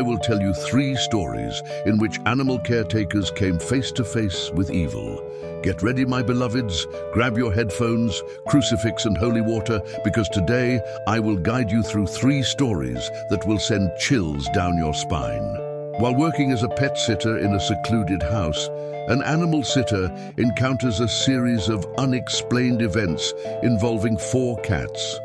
will tell you 3 stories in which animal caretakers came face to face with evil. Get ready, my beloveds, grab your headphones, crucifix and holy water, because today I will guide you through 3 stories that will send chills down your spine. While working as a pet sitter in a secluded house, an animal sitter encounters a series of unexplained events involving 4 cats.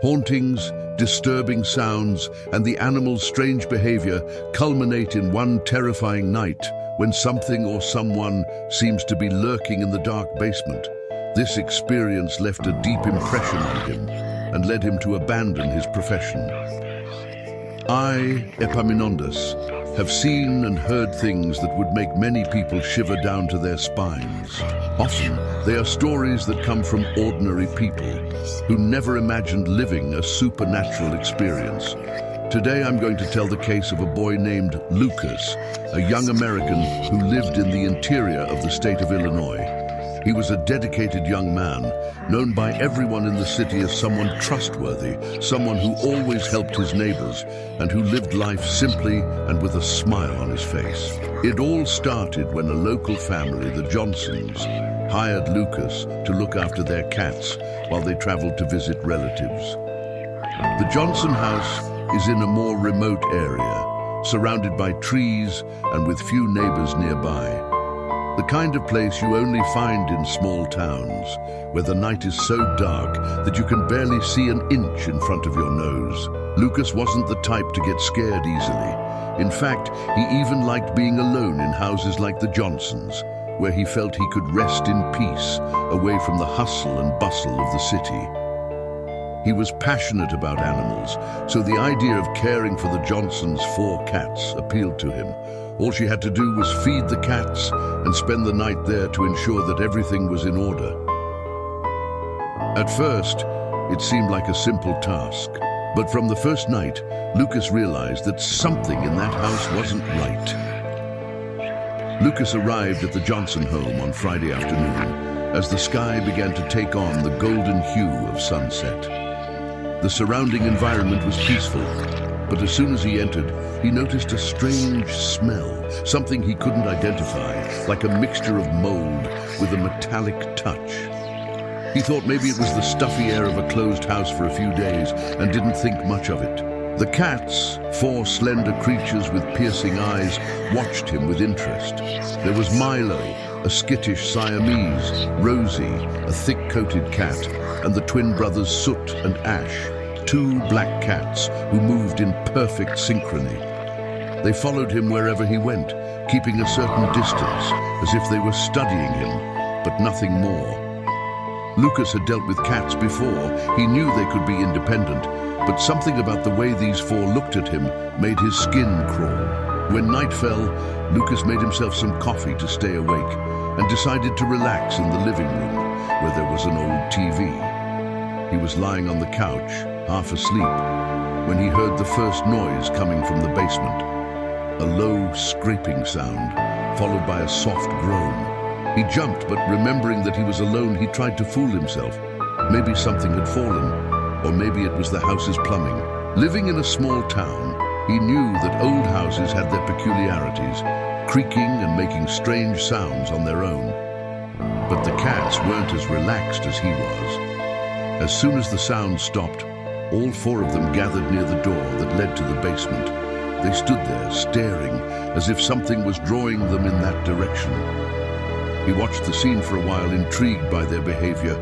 Hauntings, disturbing sounds, and the animal's strange behavior culminate in one terrifying night when something or someone seems to be lurking in the dark basement. This experience left a deep impression on him and led him to abandon his profession. I, Epaminondas, have seen and heard things that would make many people shiver down to their spines. Often, they are stories that come from ordinary people who never imagined living a supernatural experience. Today, I'm going to tell the case of a boy named Lucas, a young American who lived in the interior of the state of Illinois. He was a dedicated young man, known by everyone in the city as someone trustworthy, someone who always helped his neighbors, and who lived life simply and with a smile on his face. It all started when a local family, the Johnsons, hired Lucas to look after their cats while they traveled to visit relatives. The Johnson house is in a more remote area, surrounded by trees and with few neighbors nearby. The kind of place you only find in small towns, where the night is so dark that you can barely see an inch in front of your nose. Lucas wasn't the type to get scared easily. In fact, he even liked being alone in houses like the Johnsons, where he felt he could rest in peace, away from the hustle and bustle of the city. He was passionate about animals, so the idea of caring for the Johnsons' 4 cats appealed to him. All she had to do was feed the cats and spend the night there to ensure that everything was in order. At first, it seemed like a simple task, but from the first night, Lucas realized that something in that house wasn't right. Lucas arrived at the Johnson home on Friday afternoon as the sky began to take on the golden hue of sunset. The surrounding environment was peaceful, but as soon as he entered, he noticed a strange smell, something he couldn't identify, like a mixture of mold with a metallic touch. He thought maybe it was the stuffy air of a closed house for a few days and didn't think much of it. The cats, 4 slender creatures with piercing eyes, watched him with interest. There was Milo, a skittish Siamese, Rosie, a thick-coated cat, and the twin brothers Soot and Ash, 2 black cats who moved in perfect synchrony. They followed him wherever he went, keeping a certain distance, as if they were studying him, but nothing more. Lucas had dealt with cats before. He knew they could be independent, but something about the way these 4 looked at him made his skin crawl. When night fell, Lucas made himself some coffee to stay awake and decided to relax in the living room, where there was an old TV. He was lying on the couch, half asleep, when he heard the first noise coming from the basement. A low, scraping sound, followed by a soft groan. He jumped, but remembering that he was alone, he tried to fool himself. Maybe something had fallen, or maybe it was the house's plumbing. Living in a small town, he knew that old houses had their peculiarities, creaking and making strange sounds on their own. But the cats weren't as relaxed as he was. As soon as the sound stopped, all 4 of them gathered near the door that led to the basement. They stood there, staring, as if something was drawing them in that direction. He watched the scene for a while, intrigued by their behavior,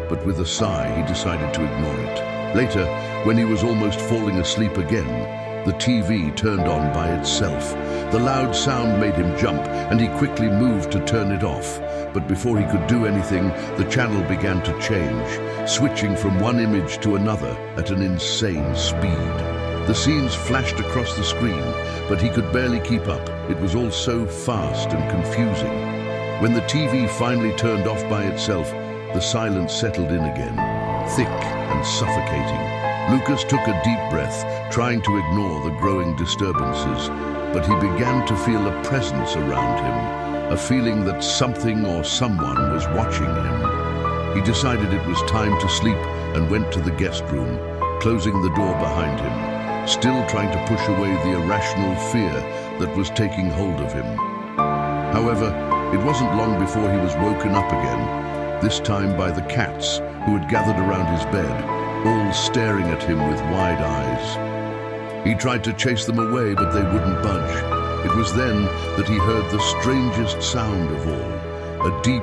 but with a sigh, he decided to ignore it. Later, when he was almost falling asleep again, the TV turned on by itself. The loud sound made him jump, and he quickly moved to turn it off. But before he could do anything, the channel began to change, switching from one image to another at an insane speed. The scenes flashed across the screen, but he could barely keep up. It was all so fast and confusing. When the TV finally turned off by itself, the silence settled in again, thick and suffocating. Lucas took a deep breath, trying to ignore the growing disturbances, but he began to feel a presence around him, a feeling that something or someone was watching him. He decided it was time to sleep and went to the guest room, closing the door behind him. still trying to push away the irrational fear that was taking hold of him. However, it wasn't long before he was woken up again, this time by the cats who had gathered around his bed, all staring at him with wide eyes. He tried to chase them away, but they wouldn't budge. It was then that he heard the strangest sound of all, a deep,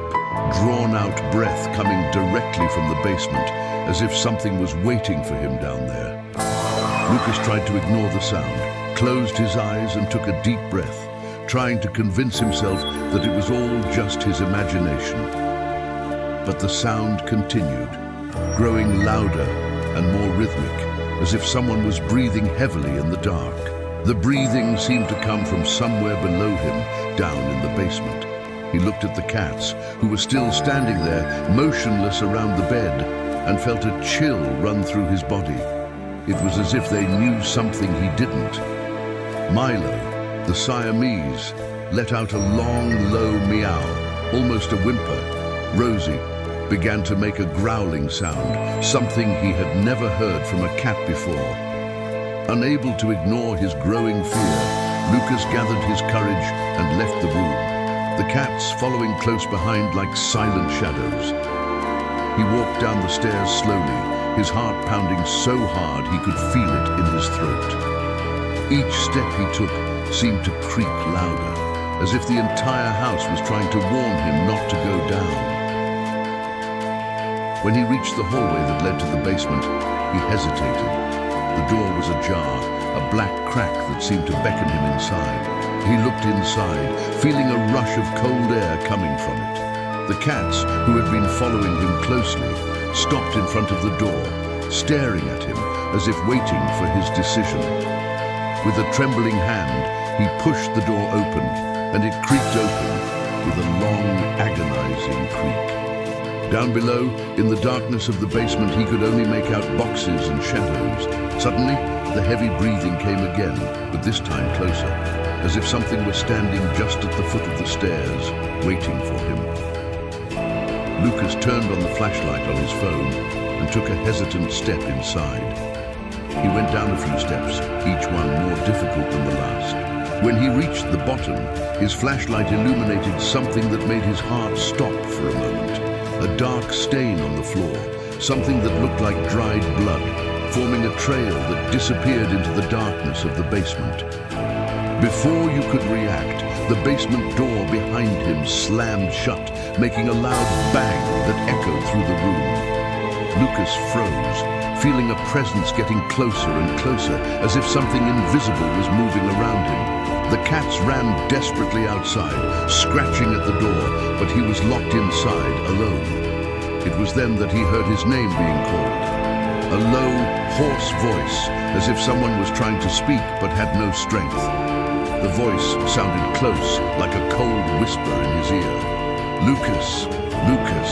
drawn-out breath coming directly from the basement, as if something was waiting for him down there. Lucas tried to ignore the sound, closed his eyes and took a deep breath, trying to convince himself that it was all just his imagination. But the sound continued, growing louder and more rhythmic, as if someone was breathing heavily in the dark. The breathing seemed to come from somewhere below him, down in the basement. He looked at the cats, who were still standing there, motionless around the bed, and felt a chill run through his body. It was as if they knew something he didn't. Milo, the Siamese, let out a long, low meow, almost a whimper. Rosie began to make a growling sound, something he had never heard from a cat before. Unable to ignore his growing fear, Lucas gathered his courage and left the room, the cats following close behind like silent shadows. He walked down the stairs slowly, his heart pounding so hard he could feel it in his throat. Each step he took seemed to creak louder, as if the entire house was trying to warn him not to go down. When he reached the hallway that led to the basement, he hesitated. The door was ajar, a black crack that seemed to beckon him inside. He looked inside, feeling a rush of cold air coming from it. The cats, who had been following him closely, stopped in front of the door, staring at him as if waiting for his decision. With a trembling hand, he pushed the door open, and it creaked open with a long, agonizing creak. Down below, in the darkness of the basement, he could only make out boxes and shadows. Suddenly, the heavy breathing came again, but this time closer, as if something was standing just at the foot of the stairs, waiting for him. Lucas turned on the flashlight on his phone and took a hesitant step inside. He went down a few steps, each one more difficult than the last. When he reached the bottom, his flashlight illuminated something that made his heart stop for a moment. A dark stain on the floor, something that looked like dried blood, forming a trail that disappeared into the darkness of the basement. Before you could react, the basement door behind him slammed shut, making a loud bang that echoed through the room. Lucas froze, feeling a presence getting closer and closer, as if something invisible was moving around him. The cats ran desperately outside, scratching at the door, but he was locked inside, alone. It was then that he heard his name being called. A low, hoarse voice, as if someone was trying to speak but had no strength. The voice sounded close, like a cold whisper in his ear. Lucas, Lucas.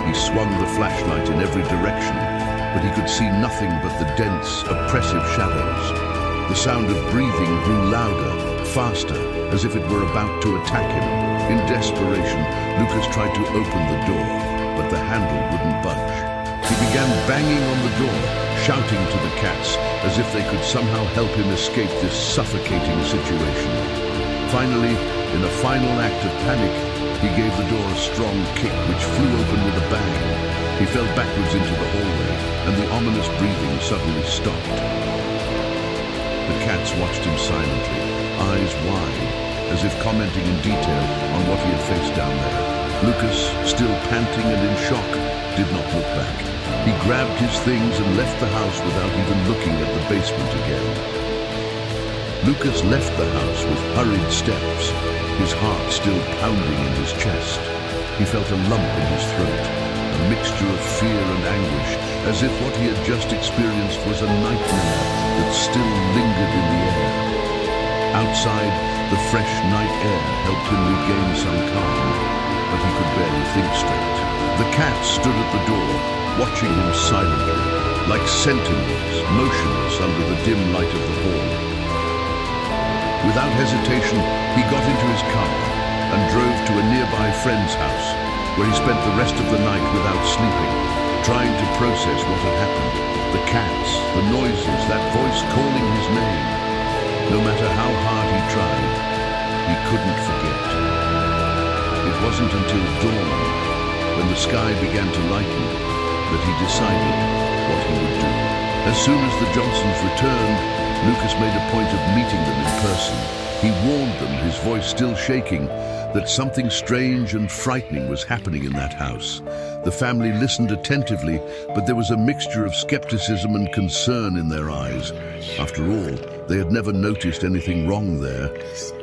He swung the flashlight in every direction, but he could see nothing but the dense, oppressive shadows. The sound of breathing grew louder, faster, as if it were about to attack him. In desperation, Lucas tried to open the door, but the handle wouldn't budge. He began banging on the door, shouting to the cats as if they could somehow help him escape this suffocating situation. Finally, in a final act of panic, he gave the door a strong kick which flew open with a bang. He fell backwards into the hallway, and the ominous breathing suddenly stopped. The cats watched him silently, eyes wide, as if commenting in detail on what he had faced down there. Lucas, still panting and in shock, did not look back. He grabbed his things and left the house without even looking at the basement again. Lucas left the house with hurried steps, his heart still pounding in his chest. He felt a lump in his throat, a mixture of fear and anguish, as if what he had just experienced was a nightmare that still lingered in the air. Outside, the fresh night air helped him regain some calm, but he could barely think straight. The cats stood at the door, watching him silently, like sentinels, motionless under the dim light of the hall. Without hesitation, he got into his car and drove to a nearby friend's house, where he spent the rest of the night without sleeping, trying to process what had happened. The cats, the noises, that voice calling his name. No matter how hard he tried, he couldn't forget. It wasn't until dawn, when the sky began to lighten, that he decided what he would do. As soon as the Johnsons returned, Lucas made a point of meeting them in person. He warned them, his voice still shaking, that something strange and frightening was happening in that house. The family listened attentively, but there was a mixture of skepticism and concern in their eyes. After all, they had never noticed anything wrong there.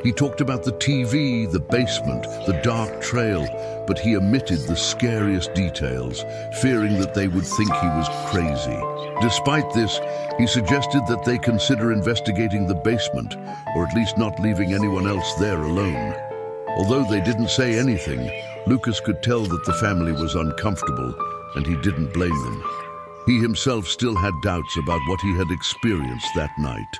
He talked about the TV, the basement, the dark trail, but he omitted the scariest details, fearing that they would think he was crazy. Despite this, he suggested that they consider investigating the basement, or at least not leaving anyone else there alone. Although they didn't say anything, Lucas could tell that the family was uncomfortable, and he didn't blame them. He himself still had doubts about what he had experienced that night.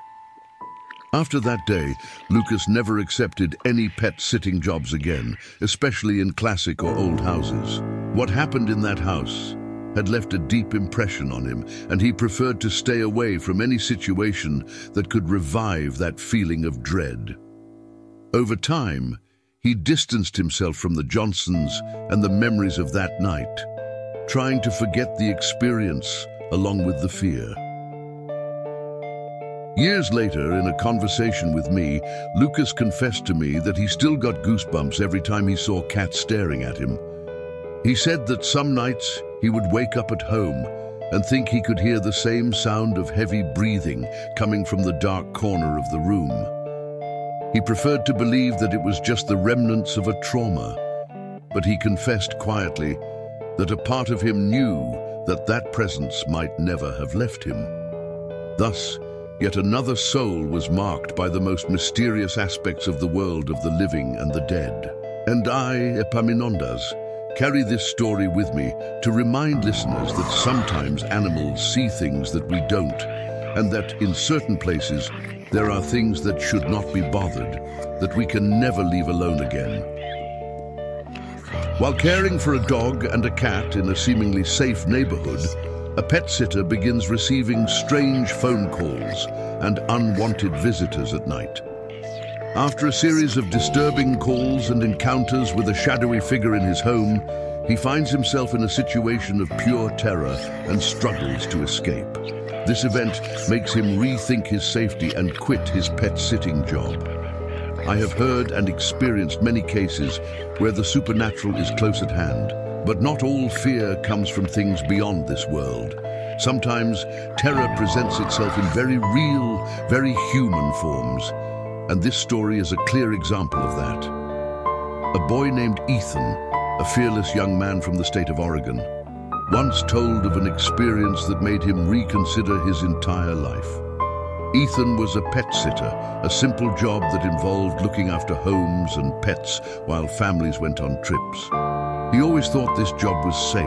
After that day, Lucas never accepted any pet-sitting jobs again, especially in classic or old houses. What happened in that house had left a deep impression on him, and he preferred to stay away from any situation that could revive that feeling of dread. Over time, he distanced himself from the Johnsons and the memories of that night, trying to forget the experience along with the fear. Years later, in a conversation with me, Lucas confessed to me that he still got goosebumps every time he saw cats staring at him. He said that some nights he would wake up at home and think he could hear the same sound of heavy breathing coming from the dark corner of the room. He preferred to believe that it was just the remnants of a trauma, but he confessed quietly that a part of him knew that that presence might never have left him. Thus, yet another soul was marked by the most mysterious aspects of the world of the living and the dead. And I, Epaminondas, carry this story with me to remind listeners that sometimes animals see things that we don't, and that in certain places there are things that should not be bothered, that we can never leave alone again. While caring for a dog and a cat in a seemingly safe neighborhood, a pet sitter begins receiving strange phone calls and unwanted visitors at night. After a series of disturbing calls and encounters with a shadowy figure in his home, he finds himself in a situation of pure terror and struggles to escape. This event makes him rethink his safety and quit his pet-sitting job. I have heard and experienced many cases where the supernatural is close at hand, but not all fear comes from things beyond this world. Sometimes terror presents itself in very real, very human forms, and this story is a clear example of that. A boy named Ethan, a fearless young man from the state of Oregon, once told of an experience that made him reconsider his entire life. Ethan was a pet sitter, a simple job that involved looking after homes and pets while families went on trips. He always thought this job was safe,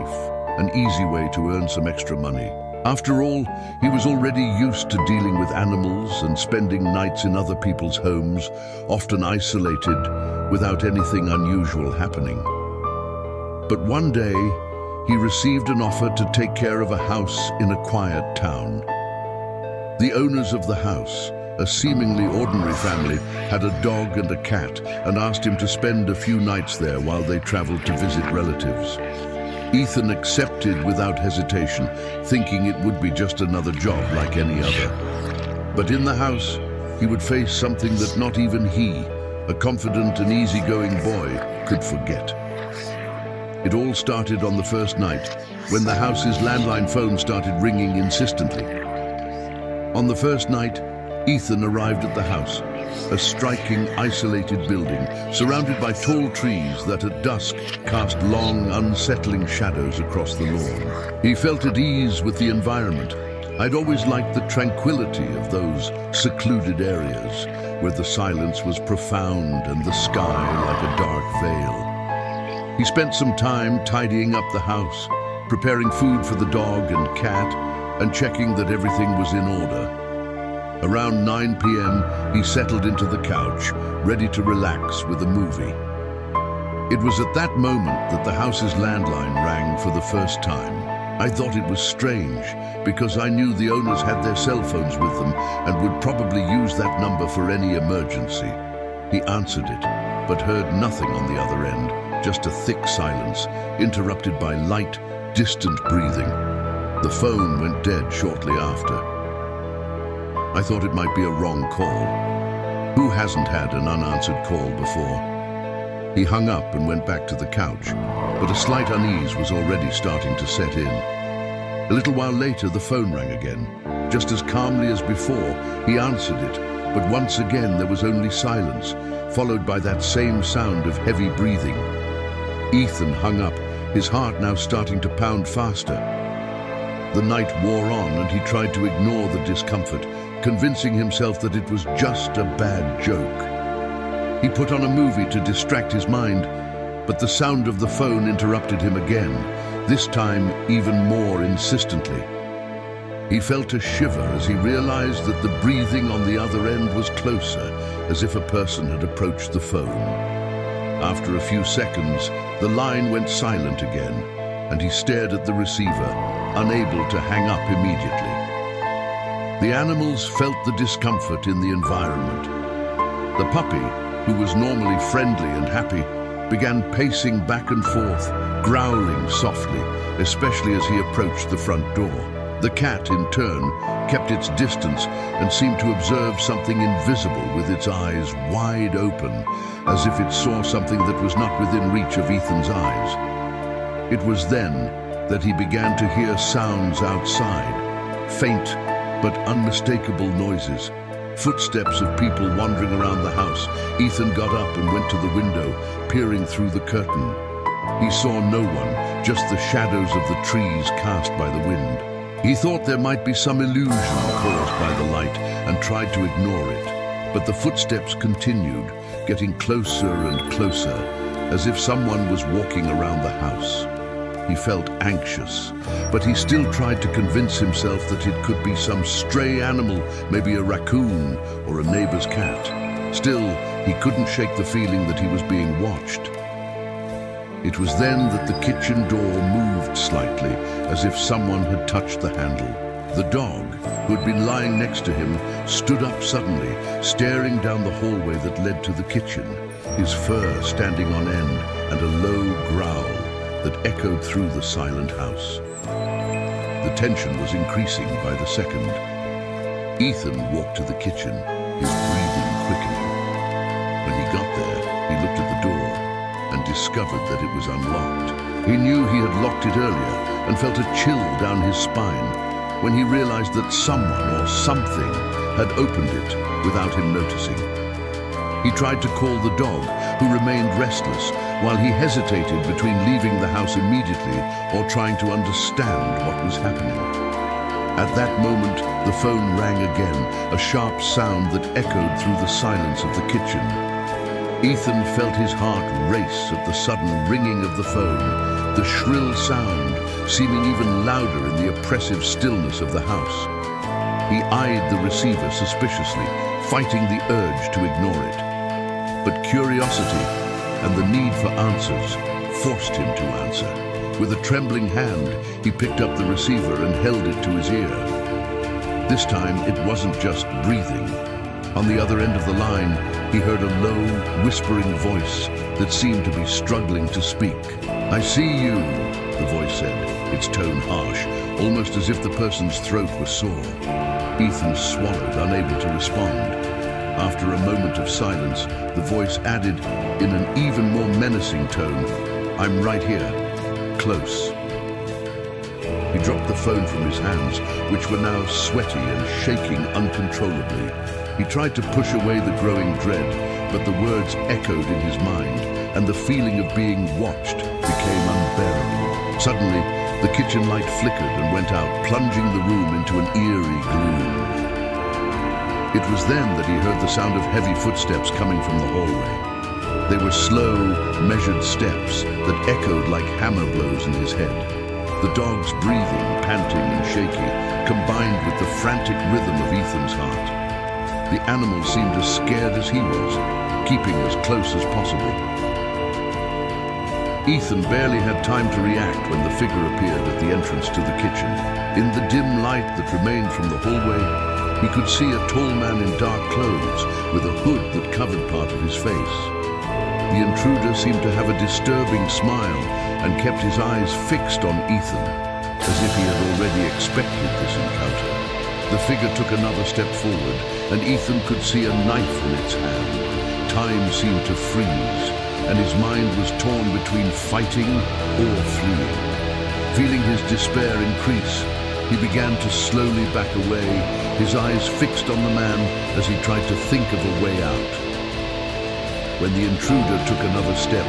an easy way to earn some extra money. After all, he was already used to dealing with animals and spending nights in other people's homes, often isolated, without anything unusual happening. But one day, he received an offer to take care of a house in a quiet town. The owners of the house, a seemingly ordinary family, had a dog and a cat and asked him to spend a few nights there while they traveled to visit relatives. Ethan accepted without hesitation, thinking it would be just another job like any other. But in the house, he would face something that not even he, a confident and easygoing boy, could forget. It all started on the first night, when the house's landline phone started ringing insistently. On the first night, Ethan arrived at the house, a striking, isolated building, surrounded by tall trees that at dusk cast long, unsettling shadows across the lawn. He felt at ease with the environment. I'd always liked the tranquility of those secluded areas, where the silence was profound and the sky like a dark veil. He spent some time tidying up the house, preparing food for the dog and cat, and checking that everything was in order. Around 9 p.m., he settled into the couch, ready to relax with a movie. It was at that moment that the house's landline rang for the first time. I thought it was strange because I knew the owners had their cell phones with them and would probably use that number for any emergency. He answered it, but heard nothing on the other end, just a thick silence, interrupted by light, distant breathing. The phone went dead shortly after. I thought it might be a wrong call. Who hasn't had an unanswered call before? He hung up and went back to the couch, but a slight unease was already starting to set in. A little while later, the phone rang again. Just as calmly as before, he answered it, but once again there was only silence, followed by that same sound of heavy breathing. Ethan hung up, his heart now starting to pound faster. The night wore on and he tried to ignore the discomfort, convincing himself that it was just a bad joke. He put on a movie to distract his mind, but the sound of the phone interrupted him again, this time even more insistently. He felt a shiver as he realized that the breathing on the other end was closer, as if a person had approached the phone. After a few seconds, the line went silent again, and he stared at the receiver, unable to hang up immediately. The animals felt the discomfort in the environment. The puppy, who was normally friendly and happy, began pacing back and forth, growling softly, especially as he approached the front door. The cat, in turn, kept its distance and seemed to observe something invisible with its eyes wide open, as if it saw something that was not within reach of Ethan's eyes. It was then that he began to hear sounds outside, faint but unmistakable noises. Footsteps of people wandering around the house. Ethan got up and went to the window, peering through the curtain. He saw no one, just the shadows of the trees cast by the wind. He thought there might be some illusion caused by the light and tried to ignore it. But the footsteps continued, getting closer and closer, as if someone was walking around the house. He felt anxious, but he still tried to convince himself that it could be some stray animal, maybe a raccoon or a neighbor's cat. Still, he couldn't shake the feeling that he was being watched. It was then that the kitchen door moved slightly, as if someone had touched the handle. The dog, who had been lying next to him, stood up suddenly, staring down the hallway that led to the kitchen, his fur standing on end and a low growl that echoed through the silent house. The tension was increasing by the second. Ethan walked to the kitchen, his breathing quickening. When he got there, he looked at the door and discovered that it was unlocked. He knew he had locked it earlier and felt a chill down his spine when he realized that someone or something had opened it without him noticing. He tried to call the dog, who remained restless, while he hesitated between leaving the house immediately or trying to understand what was happening. At that moment, the phone rang again, a sharp sound that echoed through the silence of the kitchen. Ethan felt his heart race at the sudden ringing of the phone, the shrill sound seeming even louder in the oppressive stillness of the house. He eyed the receiver suspiciously, fighting the urge to ignore it. But curiosity and the need for answers forced him to answer. With a trembling hand, he picked up the receiver and held it to his ear. This time, it wasn't just breathing. On the other end of the line, he heard a low, whispering voice that seemed to be struggling to speak. "I see you," the voice said, its tone harsh, almost as if the person's throat was sore. Ethan swallowed, unable to respond. After a moment of silence, the voice added, in an even more menacing tone, "I'm right here, close." He dropped the phone from his hands, which were now sweaty and shaking uncontrollably. He tried to push away the growing dread, but the words echoed in his mind, and the feeling of being watched became unbearable. Suddenly, the kitchen light flickered and went out, plunging the room into an eerie gloom. It was then that he heard the sound of heavy footsteps coming from the hallway. They were slow, measured steps that echoed like hammer blows in his head. The dog's breathing, panting and shaky, combined with the frantic rhythm of Ethan's heart. The animal seemed as scared as he was, keeping as close as possible. Ethan barely had time to react when the figure appeared at the entrance to the kitchen. In the dim light that remained from the hallway, he could see a tall man in dark clothes with a hood that covered part of his face. The intruder seemed to have a disturbing smile and kept his eyes fixed on Ethan, as if he had already expected this encounter. The figure took another step forward, and Ethan could see a knife in its hand. Time seemed to freeze, and his mind was torn between fighting or fleeing. Feeling his despair increase, he began to slowly back away, his eyes fixed on the man as he tried to think of a way out. When the intruder took another step,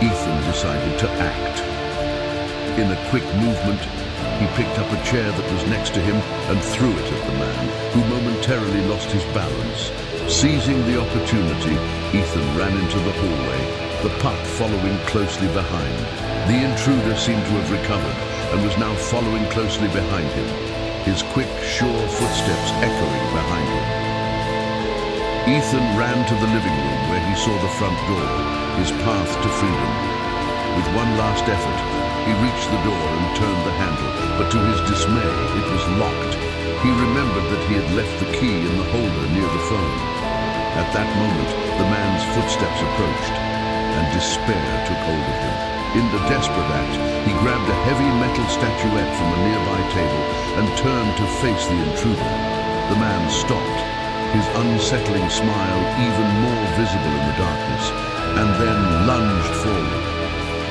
Ethan decided to act. In a quick movement, he picked up a chair that was next to him and threw it at the man, who momentarily lost his balance. Seizing the opportunity, Ethan ran into the hallway, the pup following closely behind. The intruder seemed to have recovered and was now following closely behind him, his quick, sure footsteps echoing behind him. Ethan ran to the living room where he saw the front door, his path to freedom. With one last effort, he reached the door and turned the handle, but to his dismay, it was locked. He remembered that he had left the key in the holder near the phone. At that moment, the man's footsteps approached, and despair took hold of him. In the desperate act, he grabbed a heavy metal statuette from a nearby table and turned to face the intruder. The man stopped, his unsettling smile even more visible in the darkness, and then lunged forward.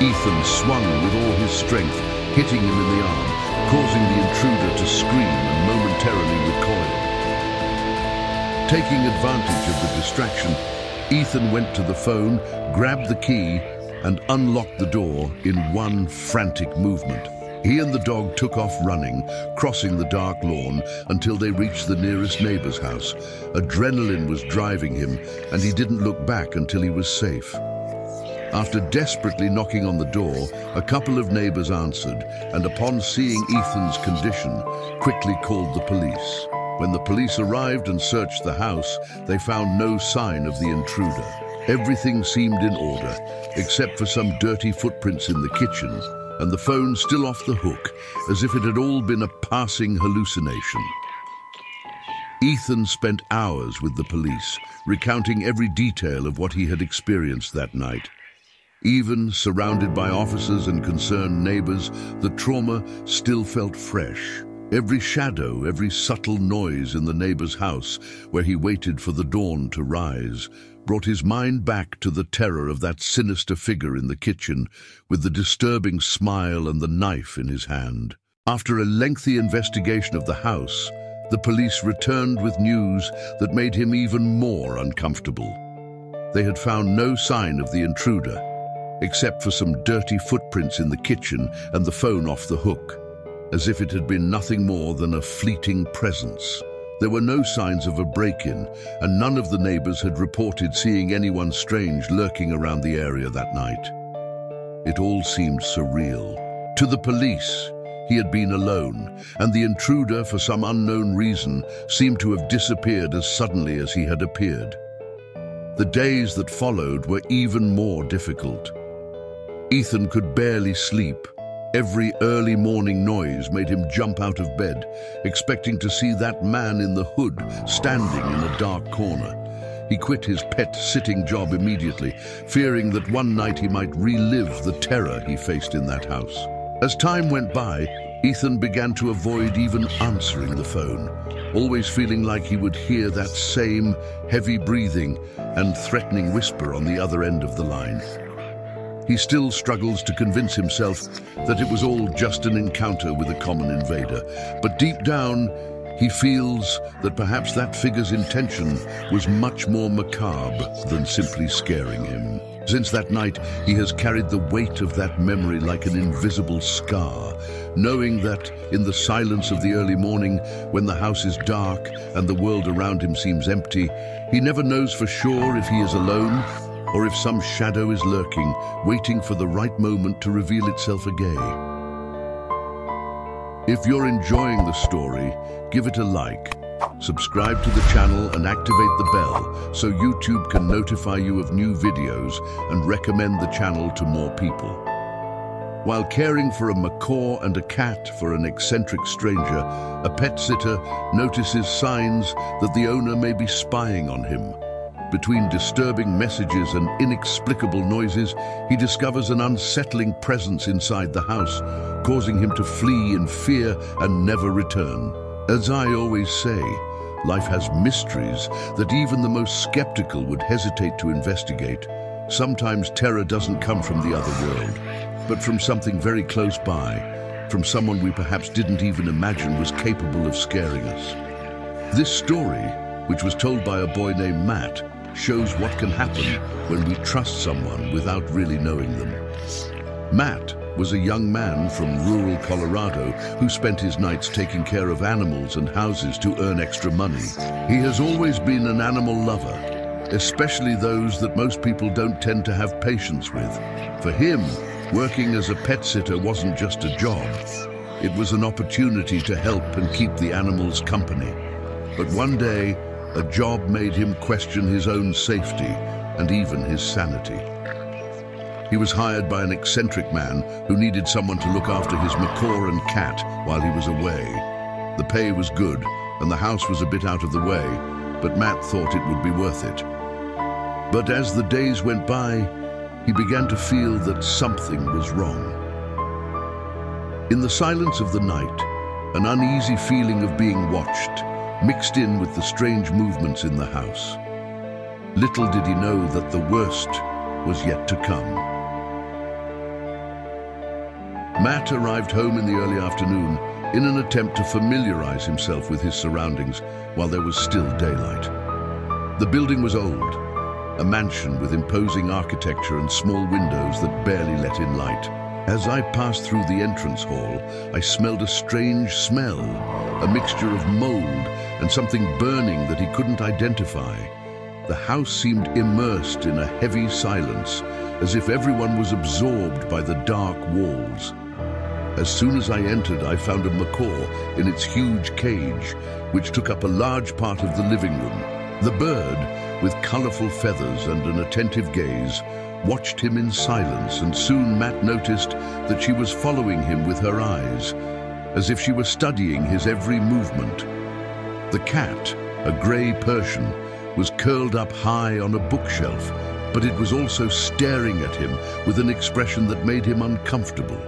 Ethan swung with all his strength, hitting him in the arm, causing the intruder to scream and momentarily recoil. Taking advantage of the distraction, Ethan went to the phone, grabbed the key, and unlocked the door in one frantic movement. He and the dog took off running, crossing the dark lawn until they reached the nearest neighbor's house. Adrenaline was driving him, and he didn't look back until he was safe. After desperately knocking on the door, a couple of neighbors answered, and upon seeing Ethan's condition, quickly called the police. When the police arrived and searched the house, they found no sign of the intruder. Everything seemed in order, except for some dirty footprints in the kitchen, and the phone still off the hook, as if it had all been a passing hallucination. Ethan spent hours with the police, recounting every detail of what he had experienced that night. Even surrounded by officers and concerned neighbors, the trauma still felt fresh. Every shadow, every subtle noise in the neighbor's house, where he waited for the dawn to rise, brought his mind back to the terror of that sinister figure in the kitchen, with the disturbing smile and the knife in his hand. After a lengthy investigation of the house, the police returned with news that made him even more uncomfortable. They had found no sign of the intruder, except for some dirty footprints in the kitchen and the phone off the hook, as if it had been nothing more than a fleeting presence. There were no signs of a break-in, and none of the neighbors had reported seeing anyone strange lurking around the area that night. It all seemed surreal. To the police, he had been alone, and the intruder, for some unknown reason, seemed to have disappeared as suddenly as he had appeared. The days that followed were even more difficult. Ethan could barely sleep. Every early morning noise made him jump out of bed, expecting to see that man in the hood standing in a dark corner. He quit his pet sitting job immediately, fearing that one night he might relive the terror he faced in that house. As time went by, Ethan began to avoid even answering the phone, always feeling like he would hear that same heavy breathing and threatening whisper on the other end of the line. He still struggles to convince himself that it was all just an encounter with a common invader, but deep down, he feels that perhaps that figure's intention was much more macabre than simply scaring him. Since that night, he has carried the weight of that memory like an invisible scar, knowing that in the silence of the early morning, when the house is dark and the world around him seems empty, he never knows for sure if he is alone or if some shadow is lurking, waiting for the right moment to reveal itself again. If you're enjoying the story, give it a like, subscribe to the channel and activate the bell so YouTube can notify you of new videos and recommend the channel to more people. While caring for a macaw and a cat for an eccentric stranger, a pet sitter notices signs that the owner may be spying on him. Between disturbing messages and inexplicable noises, he discovers an unsettling presence inside the house, causing him to flee in fear and never return. As I always say, life has mysteries that even the most skeptical would hesitate to investigate. Sometimes terror doesn't come from the other world, but from something very close by, from someone we perhaps didn't even imagine was capable of scaring us. This story, which was told by a boy named Matt, shows what can happen when we trust someone without really knowing them. Matt was a young man from rural Colorado who spent his nights taking care of animals and houses to earn extra money. He has always been an animal lover, especially those that most people don't tend to have patience with. For him, working as a pet sitter wasn't just a job. It was an opportunity to help and keep the animals company. But one day, a job made him question his own safety and even his sanity. He was hired by an eccentric man who needed someone to look after his macaw and cat while he was away. The pay was good and the house was a bit out of the way, but Matt thought it would be worth it. But as the days went by, he began to feel that something was wrong. In the silence of the night, an uneasy feeling of being watched mixed in with the strange movements in the house. Little did he know that the worst was yet to come. Matt arrived home in the early afternoon in an attempt to familiarize himself with his surroundings while there was still daylight. The building was old, a mansion with imposing architecture and small windows that barely let in light. As I passed through the entrance hall, I smelled a strange smell, a mixture of mold and something burning that he couldn't identify. The house seemed immersed in a heavy silence, as if everyone was absorbed by the dark walls. As soon as I entered, I found a macaw in its huge cage, which took up a large part of the living room. The bird, with colorful feathers and an attentive gaze, watched him in silence, and soon Matt noticed that she was following him with her eyes, as if she were studying his every movement. The cat, a gray Persian, was curled up high on a bookshelf, but it was also staring at him with an expression that made him uncomfortable.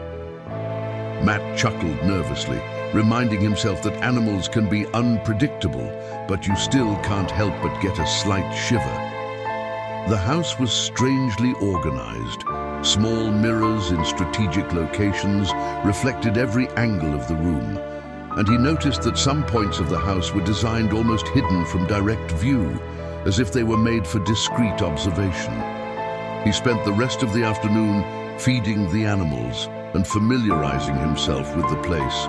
Matt chuckled nervously, reminding himself that animals can be unpredictable, but you still can't help but get a slight shiver. The house was strangely organized. Small mirrors in strategic locations reflected every angle of the room, and he noticed that some points of the house were designed almost hidden from direct view, as if they were made for discreet observation. He spent the rest of the afternoon feeding the animals and familiarizing himself with the place,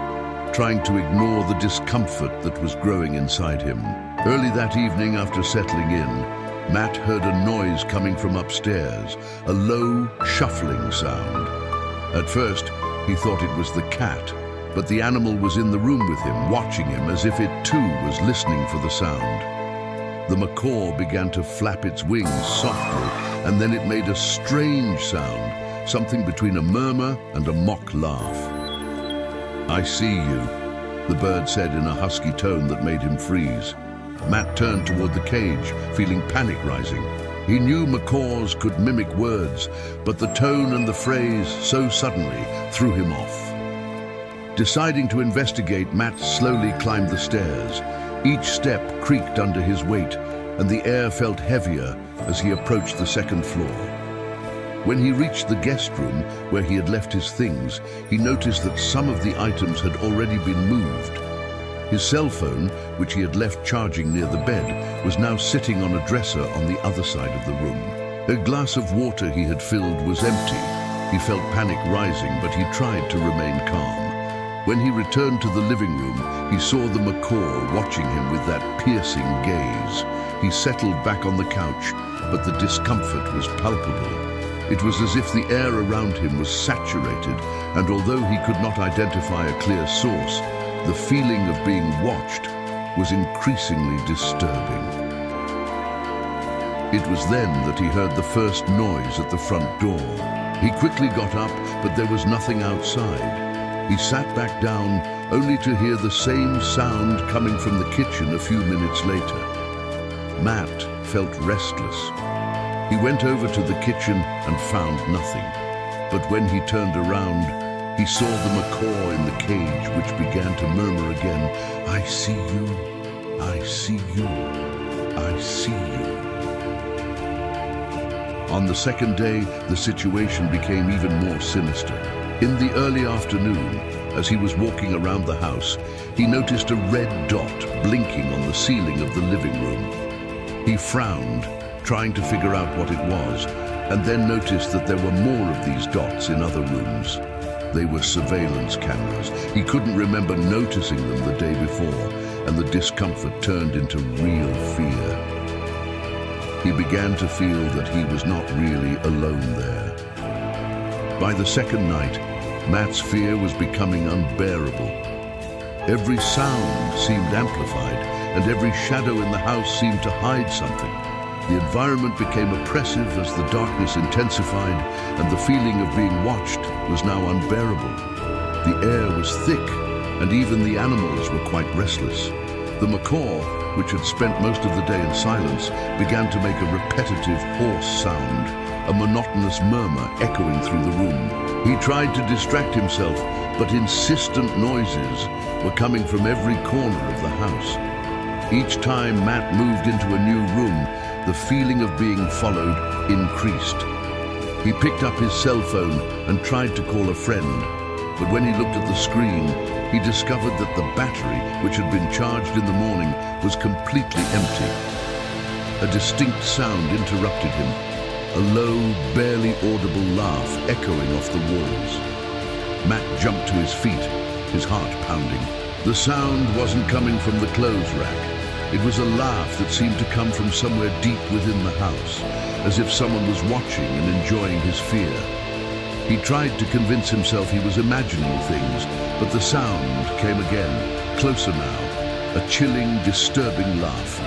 trying to ignore the discomfort that was growing inside him. Early that evening, after settling in, Matt heard a noise coming from upstairs, a low, shuffling sound. At first, he thought it was the cat, but the animal was in the room with him, watching him as if it too was listening for the sound. The macaw began to flap its wings softly, and then it made a strange sound, something between a murmur and a mock laugh. "I see you," the bird said in a husky tone that made him freeze. Matt turned toward the cage, feeling panic rising. He knew macaws could mimic words, but the tone and the phrase so suddenly threw him off. Deciding to investigate, Matt slowly climbed the stairs. Each step creaked under his weight, and the air felt heavier as he approached the second floor. When he reached the guest room where he had left his things, he noticed that some of the items had already been moved. His cell phone, which he had left charging near the bed, was now sitting on a dresser on the other side of the room. A glass of water he had filled was empty. He felt panic rising, but he tried to remain calm. When he returned to the living room, he saw the macaw watching him with that piercing gaze. He settled back on the couch, but the discomfort was palpable. It was as if the air around him was saturated, and although he could not identify a clear source, the feeling of being watched was increasingly disturbing. It was then that he heard the first noise at the front door. He quickly got up, but there was nothing outside. He sat back down, only to hear the same sound coming from the kitchen a few minutes later. Matt felt restless. He went over to the kitchen and found nothing. But when he turned around, he saw the macaw in the cage, which began to murmur again, "I see you, I see you, I see you." On the second day, the situation became even more sinister. In the early afternoon, as he was walking around the house, he noticed a red dot blinking on the ceiling of the living room. He frowned, trying to figure out what it was, and then noticed that there were more of these dots in other rooms. They were surveillance cameras. He couldn't remember noticing them the day before, and the discomfort turned into real fear. He began to feel that he was not really alone there. By the second night, Matt's fear was becoming unbearable. Every sound seemed amplified, and every shadow in the house seemed to hide something. The environment became oppressive as the darkness intensified, and the feeling of being watched was now unbearable. The air was thick, and even the animals were quite restless. The macaw, which had spent most of the day in silence, began to make a repetitive, hoarse sound, a monotonous murmur echoing through the room. He tried to distract himself, but insistent noises were coming from every corner of the house. Each time Matt moved into a new room, the feeling of being followed increased. He picked up his cell phone and tried to call a friend, but when he looked at the screen, he discovered that the battery, which had been charged in the morning, was completely empty. A distinct sound interrupted him, a low, barely audible laugh echoing off the walls. Matt jumped to his feet, his heart pounding. The sound wasn't coming from the clothes rack. It was a laugh that seemed to come from somewhere deep within the house, as if someone was watching and enjoying his fear. He tried to convince himself he was imagining things, but the sound came again, closer now, a chilling, disturbing laugh.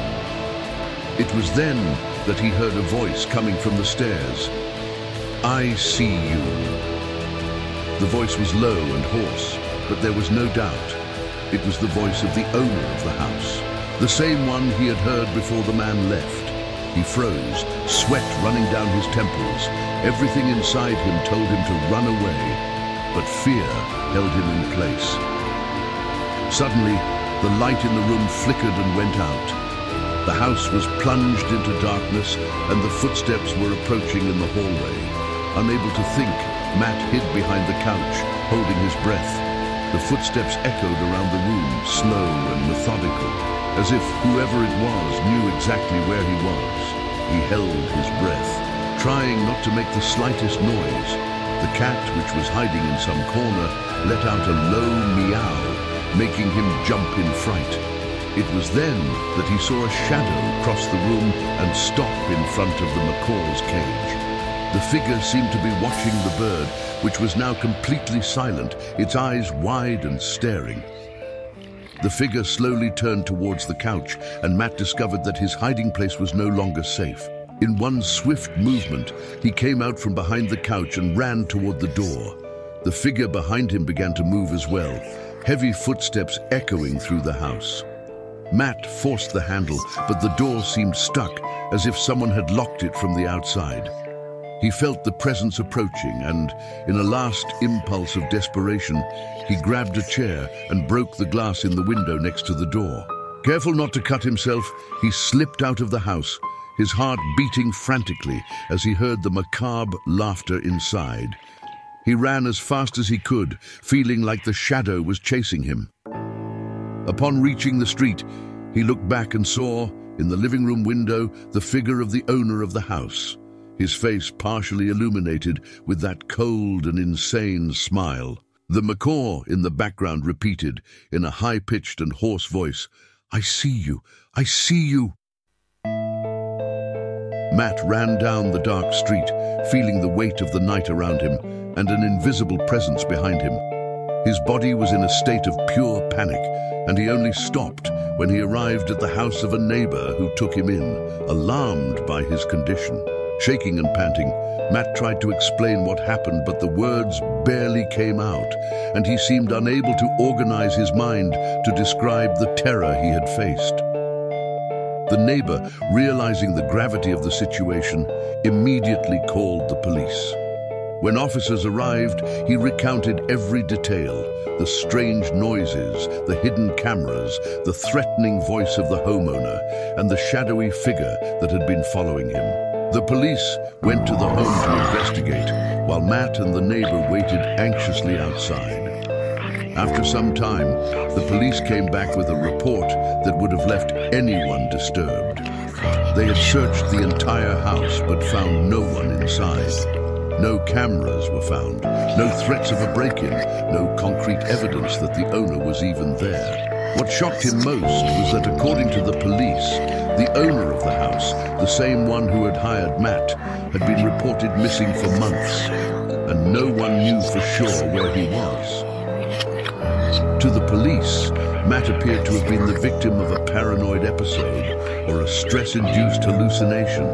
It was then that he heard a voice coming from the stairs. "I see you." The voice was low and hoarse, but there was no doubt. It was the voice of the owner of the house, the same one he had heard before the man left. He froze, sweat running down his temples. Everything inside him told him to run away, but fear held him in place. Suddenly, the light in the room flickered and went out. The house was plunged into darkness, and the footsteps were approaching in the hallway. Unable to think, Matt hid behind the couch, holding his breath. The footsteps echoed around the room, slow and methodical, as if whoever it was knew exactly where he was. He held his breath, trying not to make the slightest noise. The cat, which was hiding in some corner, let out a low meow, making him jump in fright. It was then that he saw a shadow cross the room and stop in front of the macaw's cage. The figure seemed to be watching the bird, which was now completely silent, its eyes wide and staring. The figure slowly turned towards the couch, and Matt discovered that his hiding place was no longer safe. In one swift movement, he came out from behind the couch and ran toward the door. The figure behind him began to move as well, heavy footsteps echoing through the house. Matt forced the handle, but the door seemed stuck, as if someone had locked it from the outside. He felt the presence approaching, and, in a last impulse of desperation, he grabbed a chair and broke the glass in the window next to the door. Careful not to cut himself, he slipped out of the house, his heart beating frantically as he heard the macabre laughter inside. He ran as fast as he could, feeling like the shadow was chasing him. Upon reaching the street, he looked back and saw, in the living room window, the figure of the owner of the house, his face partially illuminated with that cold and insane smile. The macaw in the background repeated, in a high-pitched and hoarse voice, "I see you, I see you." Matt ran down the dark street, feeling the weight of the night around him and an invisible presence behind him. His body was in a state of pure panic, and he only stopped when he arrived at the house of a neighbor who took him in, alarmed by his condition. Shaking and panting, Matt tried to explain what happened, but the words barely came out, and he seemed unable to organize his mind to describe the terror he had faced. The neighbor, realizing the gravity of the situation, immediately called the police. When officers arrived, he recounted every detail: the strange noises, the hidden cameras, the threatening voice of the homeowner, and the shadowy figure that had been following him. The police went to the home to investigate, while Matt and the neighbor waited anxiously outside. After some time, the police came back with a report that would have left anyone disturbed. They had searched the entire house but found no one inside. No cameras were found, no threats of a break-in, no concrete evidence that the owner was even there. What shocked him most was that, according to the police, the owner of the house, the same one who had hired Matt, had been reported missing for months, and no one knew for sure where he was. To the police, Matt appeared to have been the victim of a paranoid episode or a stress-induced hallucination,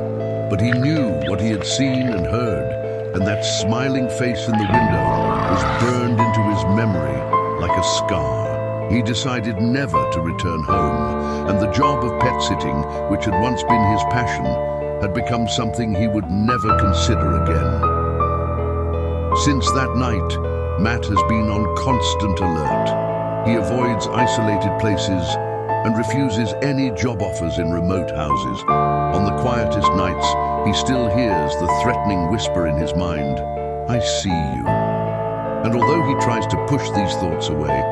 but he knew what he had seen and heard, and that smiling face in the window was burned into his memory like a scar. He decided never to return home, and the job of pet sitting, which had once been his passion, had become something he would never consider again. Since that night, Matt has been on constant alert. He avoids isolated places and refuses any job offers in remote houses. On the quietest nights, he still hears the threatening whisper in his mind, "I see you." And although he tries to push these thoughts away,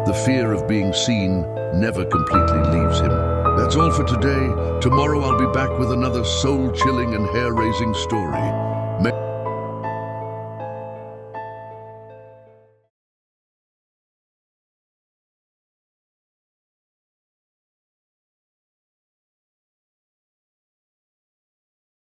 the fear of being seen never completely leaves him. That's all for today. Tomorrow I'll be back with another soul-chilling and hair-raising story.